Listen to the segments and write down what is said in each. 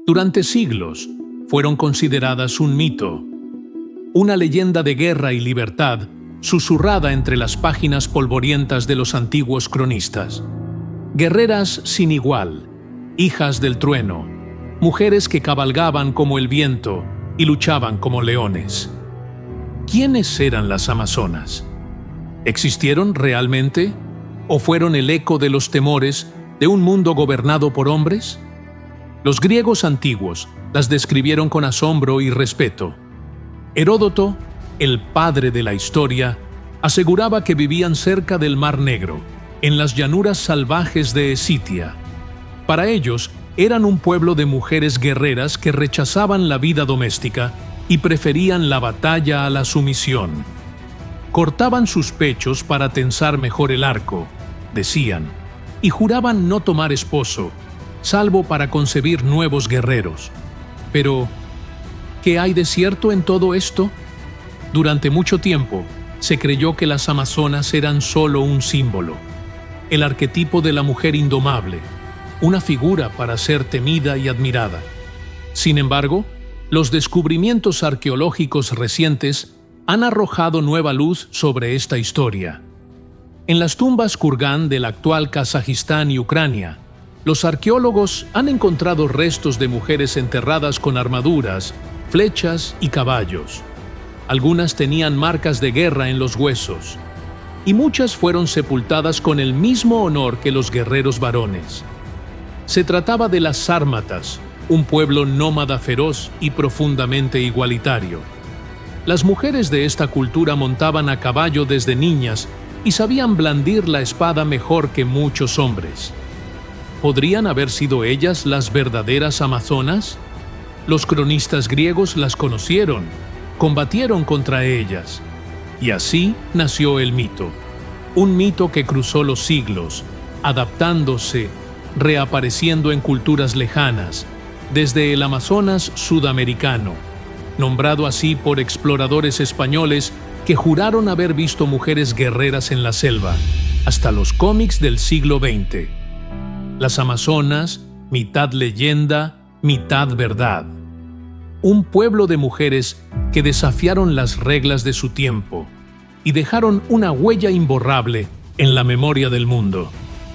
Durante siglos fueron consideradas un mito, una leyenda de guerra y libertad susurrada entre las páginas polvorientas de los antiguos cronistas. Guerreras sin igual, hijas del trueno, mujeres que cabalgaban como el viento y luchaban como leones. ¿Quiénes eran las amazonas? ¿Existieron realmente? ¿O fueron el eco de los temores de un mundo gobernado por hombres? Los griegos antiguos las describieron con asombro y respeto. Heródoto, el padre de la historia, aseguraba que vivían cerca del Mar Negro, en las llanuras salvajes de Escitia. Para ellos, eran un pueblo de mujeres guerreras que rechazaban la vida doméstica y preferían la batalla a la sumisión. Cortaban sus pechos para tensar mejor el arco, decían, y juraban no tomar esposo, salvo para concebir nuevos guerreros. Pero, ¿qué hay de cierto en todo esto? Durante mucho tiempo, se creyó que las amazonas eran solo un símbolo, el arquetipo de la mujer indomable, una figura para ser temida y admirada. Sin embargo, los descubrimientos arqueológicos recientes han arrojado nueva luz sobre esta historia. En las tumbas Kurgán del actual Kazajistán y Ucrania, los arqueólogos han encontrado restos de mujeres enterradas con armaduras, flechas y caballos. Algunas tenían marcas de guerra en los huesos, y muchas fueron sepultadas con el mismo honor que los guerreros varones. Se trataba de las sármatas, un pueblo nómada feroz y profundamente igualitario. Las mujeres de esta cultura montaban a caballo desde niñas y sabían blandir la espada mejor que muchos hombres. ¿Podrían haber sido ellas las verdaderas amazonas? Los cronistas griegos las conocieron, combatieron contra ellas, y así nació el mito. Un mito que cruzó los siglos, adaptándose, reapareciendo en culturas lejanas, desde el Amazonas sudamericano, nombrado así por exploradores españoles que juraron haber visto mujeres guerreras en la selva, hasta los cómics del siglo XX. Las amazonas, mitad leyenda, mitad verdad. Un pueblo de mujeres que desafiaron las reglas de su tiempo y dejaron una huella imborrable en la memoria del mundo.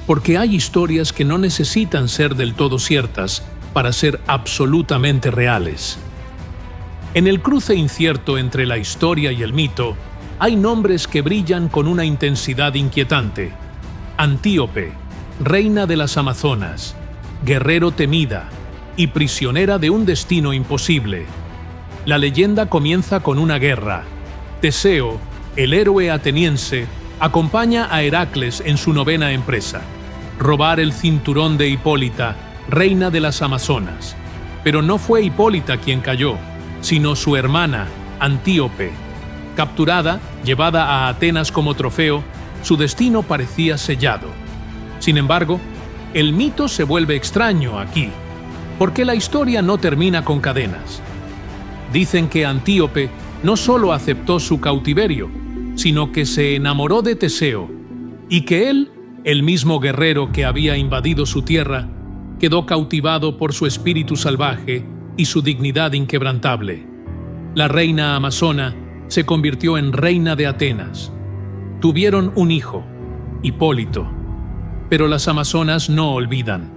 Porque hay historias que no necesitan ser del todo ciertas para ser absolutamente reales. En el cruce incierto entre la historia y el mito, hay nombres que brillan con una intensidad inquietante. Antíope, reina de las Amazonas, guerrero temida y prisionera de un destino imposible. La leyenda comienza con una guerra. Teseo, el héroe ateniense, acompaña a Heracles en su novena empresa: robar el cinturón de Hipólita, reina de las Amazonas. Pero no fue Hipólita quien cayó, sino su hermana, Antíope. Capturada, llevada a Atenas como trofeo, su destino parecía sellado. Sin embargo, el mito se vuelve extraño aquí, porque la historia no termina con cadenas. Dicen que Antíope no solo aceptó su cautiverio, sino que se enamoró de Teseo, y que él, el mismo guerrero que había invadido su tierra, quedó cautivado por su espíritu salvaje y su dignidad inquebrantable. La reina amazona se convirtió en reina de Atenas. Tuvieron un hijo, Hipólito. Pero las amazonas no olvidan.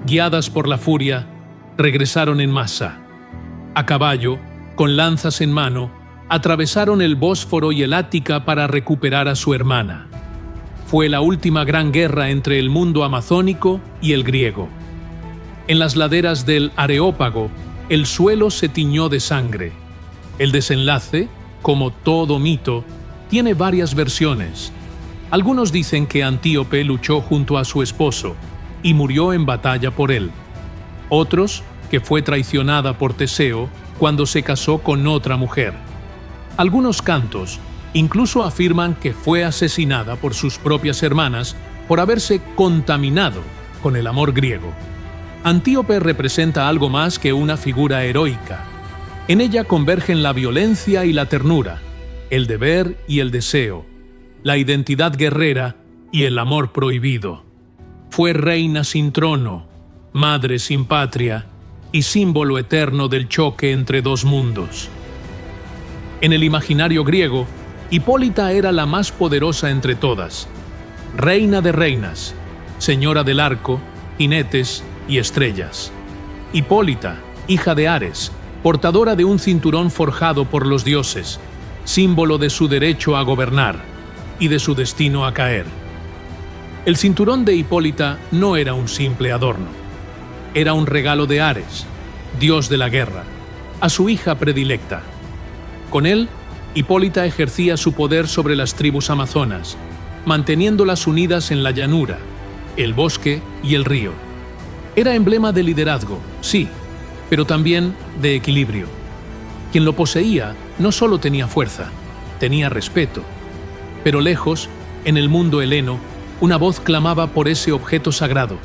Guiadas por la furia, regresaron en masa. A caballo, con lanzas en mano, atravesaron el Bósforo y el Ática para recuperar a su hermana. Fue la última gran guerra entre el mundo amazónico y el griego. En las laderas del Areópago, el suelo se tiñó de sangre. El desenlace, como todo mito, tiene varias versiones. Algunos dicen que Antíope luchó junto a su esposo y murió en batalla por él. Otros, que fue traicionada por Teseo cuando se casó con otra mujer. Algunos cantos incluso afirman que fue asesinada por sus propias hermanas por haberse contaminado con el amor griego. Antíope representa algo más que una figura heroica. En ella convergen la violencia y la ternura, el deber y el deseo, la identidad guerrera y el amor prohibido. Fue reina sin trono, madre sin patria y símbolo eterno del choque entre dos mundos. En el imaginario griego, Hipólita era la más poderosa entre todas, reina de reinas, señora del arco, jinetes y estrellas. Hipólita, hija de Ares, portadora de un cinturón forjado por los dioses, símbolo de su derecho a gobernar y de su destino a caer. El cinturón de Hipólita no era un simple adorno, era un regalo de Ares, dios de la guerra, a su hija predilecta. Con él, Hipólita ejercía su poder sobre las tribus amazonas, manteniéndolas unidas en la llanura, el bosque y el río. Era emblema de liderazgo, sí, pero también de equilibrio. Quien lo poseía no solo tenía fuerza, tenía respeto. Pero lejos, en el mundo heleno, una voz clamaba por ese objeto sagrado.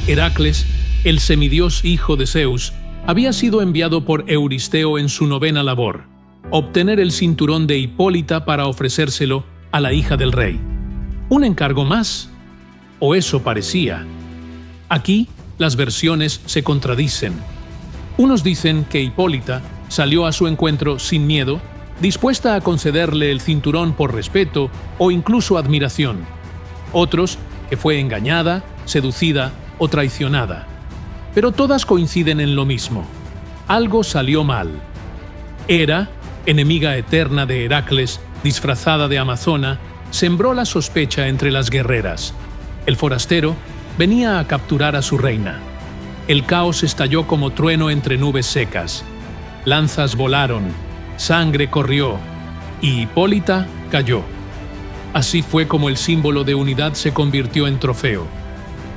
Heracles, el semidios hijo de Zeus, había sido enviado por Euristeo en su novena labor, obtener el cinturón de Hipólita para ofrecérselo a la hija del rey. ¿Un encargo más? O eso parecía. Aquí, las versiones se contradicen. Unos dicen que Hipólita salió a su encuentro sin miedo, dispuesta a concederle el cinturón por respeto o incluso admiración. Otros, que fue engañada, seducida o traicionada. Pero todas coinciden en lo mismo. Algo salió mal. Hera, enemiga eterna de Heracles, disfrazada de amazona, sembró la sospecha entre las guerreras. El forastero venía a capturar a su reina. El caos estalló como trueno entre nubes secas. Lanzas volaron, sangre corrió, y Hipólita cayó. Así fue como el símbolo de unidad se convirtió en trofeo.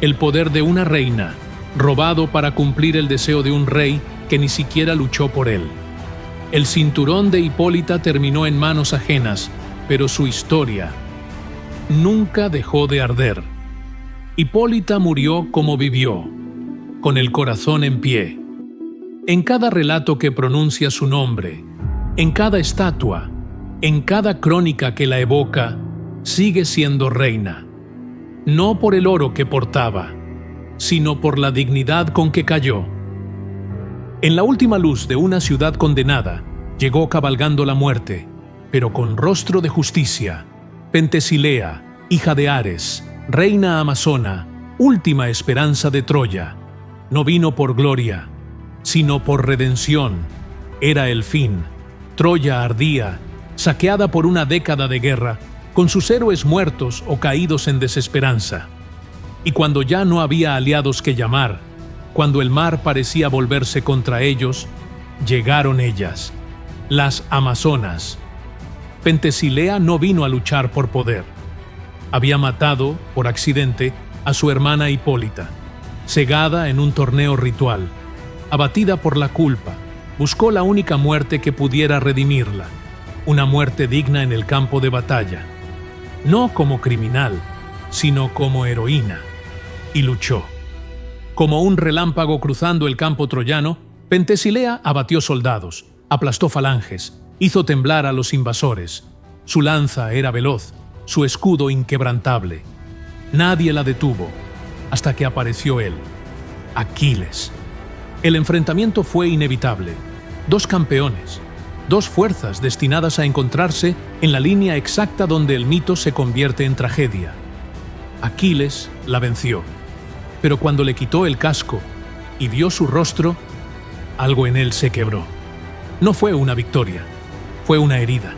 El poder de una reina, robado para cumplir el deseo de un rey que ni siquiera luchó por él. El cinturón de Hipólita terminó en manos ajenas, pero su historia nunca dejó de arder. Hipólita murió como vivió, con el corazón en pie. En cada relato que pronuncia su nombre, en cada estatua, en cada crónica que la evoca, sigue siendo reina. No por el oro que portaba, sino por la dignidad con que cayó. En la última luz de una ciudad condenada, llegó cabalgando la muerte, pero con rostro de justicia. Pentesilea, hija de Ares, reina amazona, última esperanza de Troya. No vino por gloria, sino por redención. Era el fin. Troya ardía, saqueada por una década de guerra, con sus héroes muertos o caídos en desesperanza. Y cuando ya no había aliados que llamar, cuando el mar parecía volverse contra ellos, llegaron ellas, las amazonas. Pentesilea no vino a luchar por poder. Había matado, por accidente, a su hermana Hipólita. Cegada en un torneo ritual, abatida por la culpa, buscó la única muerte que pudiera redimirla, una muerte digna en el campo de batalla. No como criminal, sino como heroína. Y luchó. Como un relámpago cruzando el campo troyano, Pentesilea abatió soldados, aplastó falanges, hizo temblar a los invasores. Su lanza era veloz, su escudo inquebrantable. Nadie la detuvo, hasta que apareció él, Aquiles. El enfrentamiento fue inevitable. Dos campeones, dos fuerzas destinadas a encontrarse en la línea exacta donde el mito se convierte en tragedia. Aquiles la venció. Pero cuando le quitó el casco y vio su rostro, algo en él se quebró. No fue una victoria, fue una herida.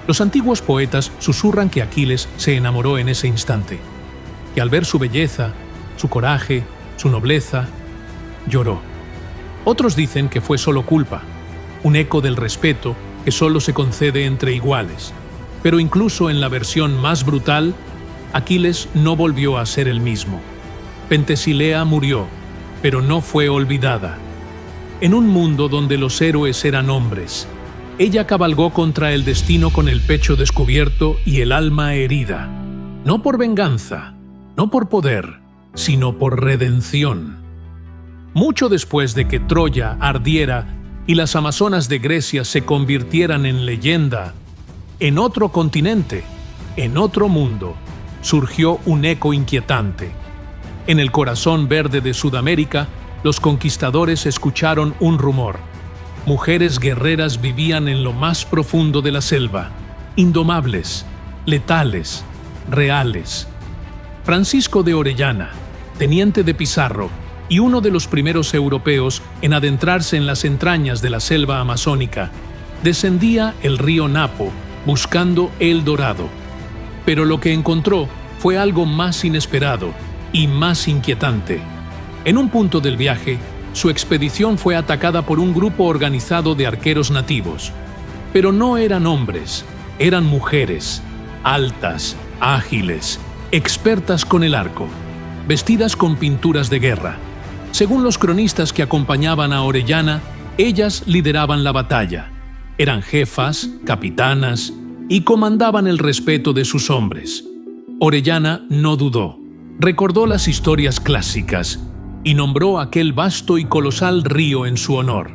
Los antiguos poetas susurran que Aquiles se enamoró en ese instante, que al ver su belleza, su coraje, su nobleza, lloró. Otros dicen que fue solo culpa, un eco del respeto que solo se concede entre iguales. Pero incluso en la versión más brutal, Aquiles no volvió a ser el mismo. Pentesilea murió, pero no fue olvidada. En un mundo donde los héroes eran hombres, ella cabalgó contra el destino con el pecho descubierto y el alma herida. No por venganza, no por poder, sino por redención. Mucho después de que Troya ardiera y las amazonas de Grecia se convirtieran en leyenda, en otro continente, en otro mundo, surgió un eco inquietante. En el corazón verde de Sudamérica, los conquistadores escucharon un rumor. Mujeres guerreras vivían en lo más profundo de la selva, indomables, letales, reales. Francisco de Orellana, teniente de Pizarro y uno de los primeros europeos en adentrarse en las entrañas de la selva amazónica, descendía el río Napo buscando El Dorado. Pero lo que encontró fue algo más inesperado y más inquietante. En un punto del viaje, su expedición fue atacada por un grupo organizado de arqueros nativos. Pero no eran hombres, eran mujeres, altas, ágiles, expertas con el arco, vestidas con pinturas de guerra. Según los cronistas que acompañaban a Orellana, ellas lideraban la batalla. Eran jefas, capitanas y comandaban el respeto de sus hombres. Orellana no dudó, recordó las historias clásicas y nombró aquel vasto y colosal río en su honor.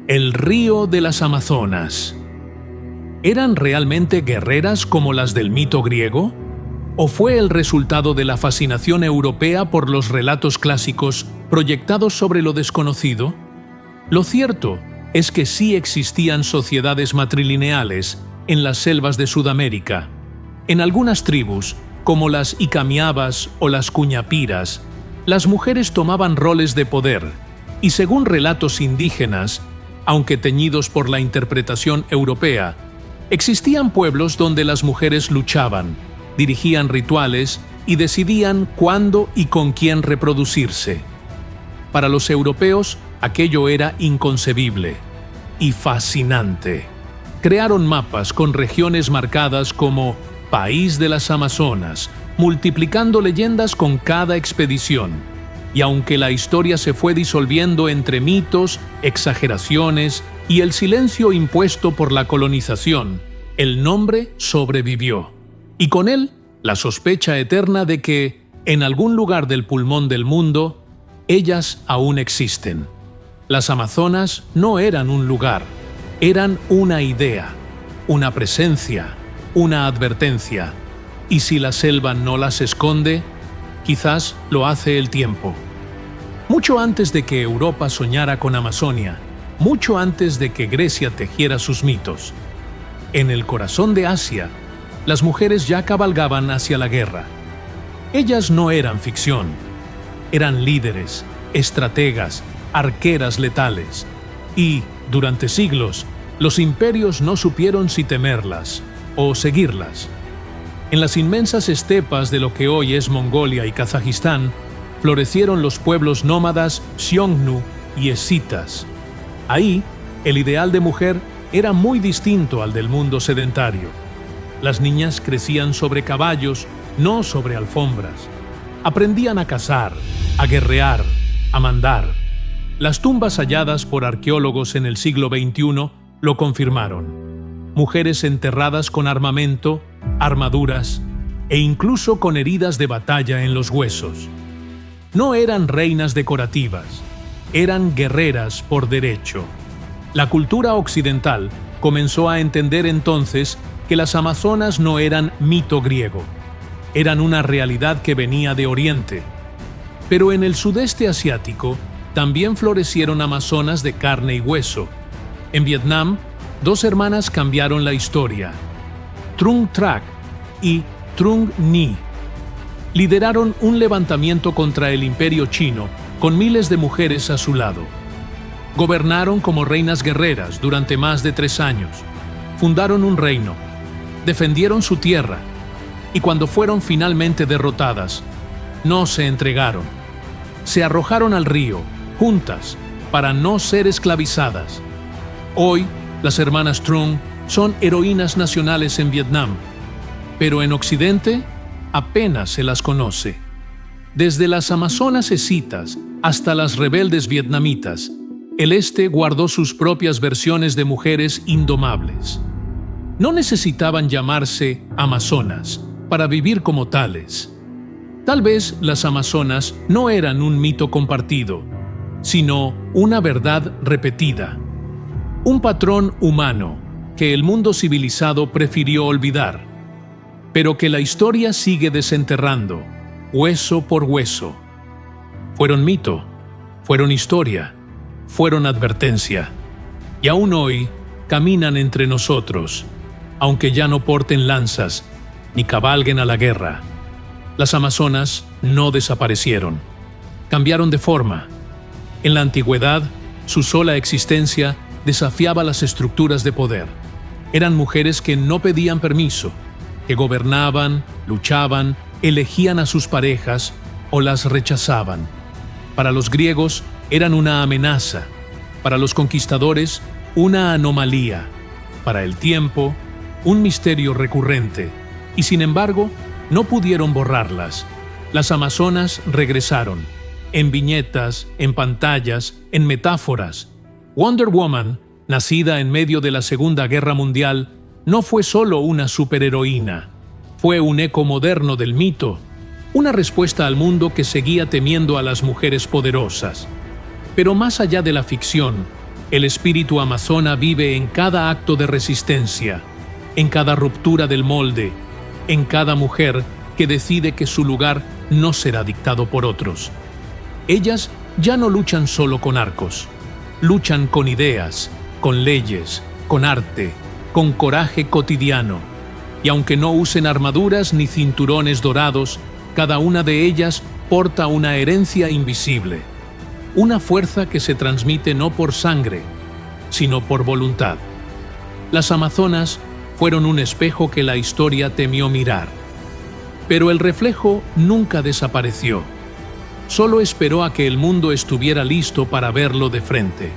El río de las Amazonas. ¿Eran realmente guerreras como las del mito griego? ¿O fue el resultado de la fascinación europea por los relatos clásicos proyectados sobre lo desconocido? Lo cierto es que sí existían sociedades matrilineales en las selvas de Sudamérica. En algunas tribus, como las Icamiabas o las Cuñapiras, las mujeres tomaban roles de poder, y según relatos indígenas, aunque teñidos por la interpretación europea, existían pueblos donde las mujeres luchaban, dirigían rituales y decidían cuándo y con quién reproducirse. Para los europeos, aquello era inconcebible y fascinante. Crearon mapas con regiones marcadas como País de las Amazonas, multiplicando leyendas con cada expedición. Y aunque la historia se fue disolviendo entre mitos, exageraciones y el silencio impuesto por la colonización, el nombre sobrevivió. Y con él, la sospecha eterna de que, en algún lugar del pulmón del mundo, ellas aún existen. Las Amazonas no eran un lugar, eran una idea, una presencia, una advertencia. Y si la selva no las esconde, quizás lo hace el tiempo. Mucho antes de que Europa soñara con Amazonia, mucho antes de que Grecia tejiera sus mitos, en el corazón de Asia, las mujeres ya cabalgaban hacia la guerra. Ellas no eran ficción, eran líderes, estrategas, arqueras letales. Y, durante siglos, los imperios no supieron si temerlas o seguirlas. En las inmensas estepas de lo que hoy es Mongolia y Kazajistán, florecieron los pueblos nómadas Xiongnu y escitas. Ahí, el ideal de mujer era muy distinto al del mundo sedentario. Las niñas crecían sobre caballos, no sobre alfombras. Aprendían a cazar, a guerrear, a mandar. Las tumbas halladas por arqueólogos en el siglo XXI lo confirmaron. Mujeres enterradas con armamento, armaduras e incluso con heridas de batalla en los huesos. No eran reinas decorativas, eran guerreras por derecho. La cultura occidental comenzó a entender entonces que las amazonas no eran mito griego, eran una realidad que venía de Oriente. Pero en el sudeste asiático también florecieron amazonas de carne y hueso. En Vietnam, dos hermanas cambiaron la historia. Trung Trac y Trung Nhi lideraron un levantamiento contra el imperio chino con miles de mujeres a su lado. Gobernaron como reinas guerreras durante más de 3 años. Fundaron un reino, defendieron su tierra y cuando fueron finalmente derrotadas, no se entregaron. Se arrojaron al río, juntas, para no ser esclavizadas. Hoy, las hermanas Trung son heroínas nacionales en Vietnam, pero en Occidente apenas se las conoce. Desde las amazonas escitas hasta las rebeldes vietnamitas, el este guardó sus propias versiones de mujeres indomables. No necesitaban llamarse amazonas para vivir como tales. Tal vez las amazonas no eran un mito compartido, sino una verdad repetida, un patrón humano que el mundo civilizado prefirió olvidar, pero que la historia sigue desenterrando, hueso por hueso. Fueron mito, fueron historia, fueron advertencia, y aún hoy caminan entre nosotros, aunque ya no porten lanzas ni cabalguen a la guerra. Las amazonas no desaparecieron, cambiaron de forma. En la antigüedad, su sola existencia desafiaba las estructuras de poder. Eran mujeres que no pedían permiso, que gobernaban, luchaban, elegían a sus parejas o las rechazaban. Para los griegos eran una amenaza, para los conquistadores una anomalía, para el tiempo un misterio recurrente, y sin embargo no pudieron borrarlas. Las amazonas regresaron, en viñetas, en pantallas, en metáforas. Wonder Woman, nacida en medio de la Segunda Guerra Mundial, no fue solo una superheroína, fue un eco moderno del mito, una respuesta al mundo que seguía temiendo a las mujeres poderosas. Pero más allá de la ficción, el espíritu amazona vive en cada acto de resistencia, en cada ruptura del molde, en cada mujer que decide que su lugar no será dictado por otros. Ellas ya no luchan solo con arcos, luchan con ideas, con leyes, con arte, con coraje cotidiano. Y aunque no usen armaduras ni cinturones dorados, cada una de ellas porta una herencia invisible, una fuerza que se transmite no por sangre, sino por voluntad. Las amazonas fueron un espejo que la historia temió mirar. Pero el reflejo nunca desapareció. Solo esperó a que el mundo estuviera listo para verlo de frente.